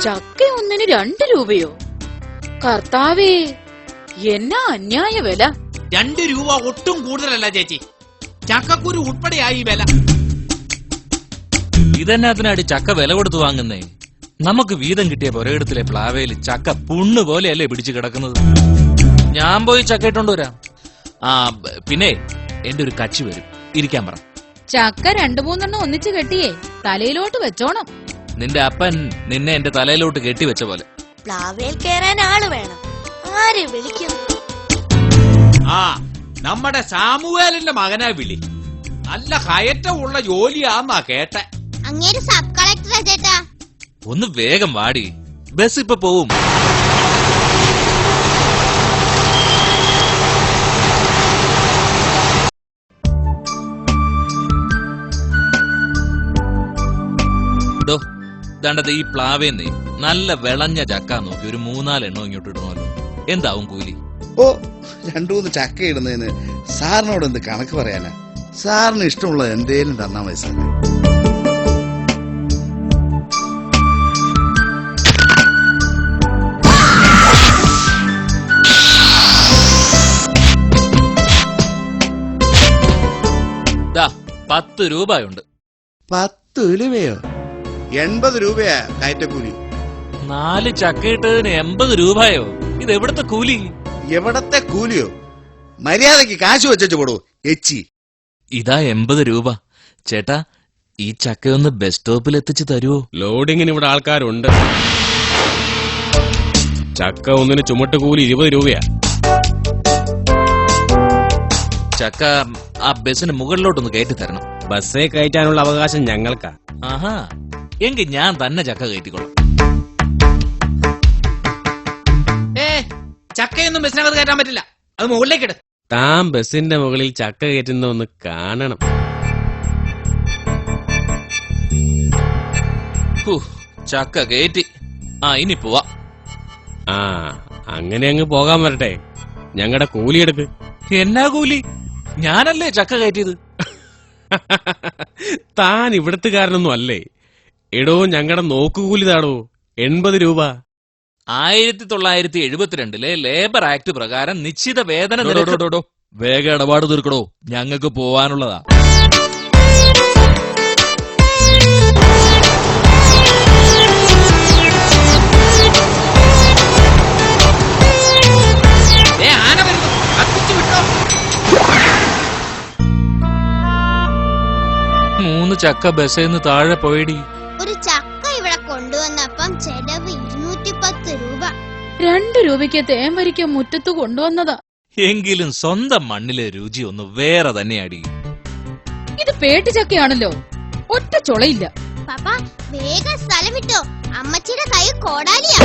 ചക്ക ഒന്നിന് 2 രൂപയോ? കർത്താവേ, എന്നാ അന്യായ വില! 2 രൂപ ഒട്ടും കൂടുതലല്ല ചേച്ചി. ചക്കക്കുരു ഉൾപ്പെടെയായി വില. ഇതെന്നാത്തിനാടി ചക്ക വില കൊടുത്തു വാങ്ങുന്നേ? നമുക്ക് വീതം കിട്ടിയ പുരയിടത്തിലെ പ്ലാവയിൽ ചക്ക പുണ്ണു പോലെയല്ലേ പിടിച്ചു കിടക്കുന്നത്. ഞാൻ പോയി ചക്ക ഇട്ടോണ്ട് വരാം. ആ പിന്നെ എന്റെ ഒരു കച്ചി വരും, ഇരിക്കാൻ പറ. ചക്ക 2-3 ഒന്നിച്ച് കെട്ടിയേ തലയിലോട്ട് വെച്ചോണം. നിന്റെ അപ്പൻ നിന്നെ എന്റെ തലയിലോട്ട് കെട്ടിവെച്ച പോലെ. പ്ലാവേൽ കേറാൻ ആള് വേണം. ആരെ വിളിക്കും? ആ നമ്മുടെ സാമുവേലിന്റെ മകനാ വിളി. നല്ല കയറ്റമുള്ള ജോലിയാന്നാ കേട്ടെ. അങ്ങേര് സബ് കളക്ടറാ ചേട്ടാ. ഒന്ന് വേഗം വാടി, ബസ് ഇപ്പൊ പോവും. ദണ്ടത് ഈ പ്ലാവേന്നേ നല്ല വിളഞ്ഞ ചക്ക നോക്കി ഒരു 3-4 എണ്ണം ഇങ്ങോട്ട് ഇടണമല്ലോ. എന്താവും കൂലി? ഓ, 2-3 ചക്ക ഇടുന്നതിന് സാറിനോട് എന്ത് കണക്ക് പറയാനാ? സാറിന് ഇഷ്ടമുള്ള എന്തേലും തന്നാ മതി സാർ. ദാ 10 രൂപയുണ്ട്. 10 രൂപയോ? 80 രൂപയാ കയറ്റക്കൂലി. 4 ചക്കയിട്ടതിന് 80 രൂപയോ? ഇത് എവിടത്തെ കൂലി? എവിടത്തെ കൂലിയോ? മര്യാദക്ക് കാശ് വെച്ചു പോടൂ എച്ചി. ഇതാ 80 രൂപ. ചേട്ടാ, ഈ ചക്കയൊന്ന് ബസ് സ്റ്റോപ്പിൽ എത്തിച്ചു തരുവോ? ലോഡിങ്ങിന് ഇവിടെ ആൾക്കാരുണ്ട്. ചക്ക ഒന്നിന് ചുമട്ട് കൂലി 20 രൂപയാ. ചക്ക ആ ബസ്സിന് മുകളിലോട്ടൊന്ന് കയറ്റി തരണം. ബസ്സേ കയറ്റാനുള്ള അവകാശം ഞങ്ങൾക്കാ. ആഹാ, എങ്കിൽ ഞാൻ തന്നെ ചക്ക കയറ്റിക്കോളാം. ചക്കയൊന്നും ബസ്സിനകത്ത് കയറ്റാൻ പറ്റില്ല, അത് മുകളിലേക്ക് ഇട്. താൻ ബസിന്റെ മുകളിൽ ചക്ക കയറ്റുന്ന ഒന്ന് കാണണം. ചക്ക കയറ്റി. ആ ഇനി പോവാ. ആ അങ്ങനെ അങ്ങ് പോകാൻ വരട്ടെ. ഞങ്ങളുടെ കൂലി എടുക്ക്. എന്നാ കൂലി? ഞാനല്ലേ ചക്ക കയറ്റിയത്. താൻ ഇവിടത്തുകാരനൊന്നും അല്ലേ. എടോ, ഞങ്ങളുടെ നോക്കുകൂലി താടോ 80 രൂപ. 1972 ലേബർ ആക്ട് പ്രകാരം നിശ്ചിത വേതന വേഗ ഇടപാട് തീർക്കടോ, ഞങ്ങൾക്ക് പോവാനുള്ളതാ. ആന വരുന്നു, കത്തിച്ചു വിട്ടോ. 3 ചക്ക ബസ്സിന്ന് താഴെ പോയടി. ഒരു ചക്ക ഇവിടെ കൊണ്ടുവന്നപ്പം ചെലവ് 210 രൂപ. 2 രൂപയ്ക്ക് തേൻവരിക്ക മുറ്റത്ത് കൊണ്ടുവന്നതാ. എങ്കിലും സ്വന്തം മണ്ണിലെ രുചി ഒന്ന് വേറെ തന്നെയാടി. ഇത് പേട്ട് ചക്കയാണല്ലോ, ഒറ്റ ചൊളയില്ല. പാപ്പ വേഗം സ്ഥലം വിട്ടോ, അമ്മച്ചിയുടെ കൈ കോടാലിയാ.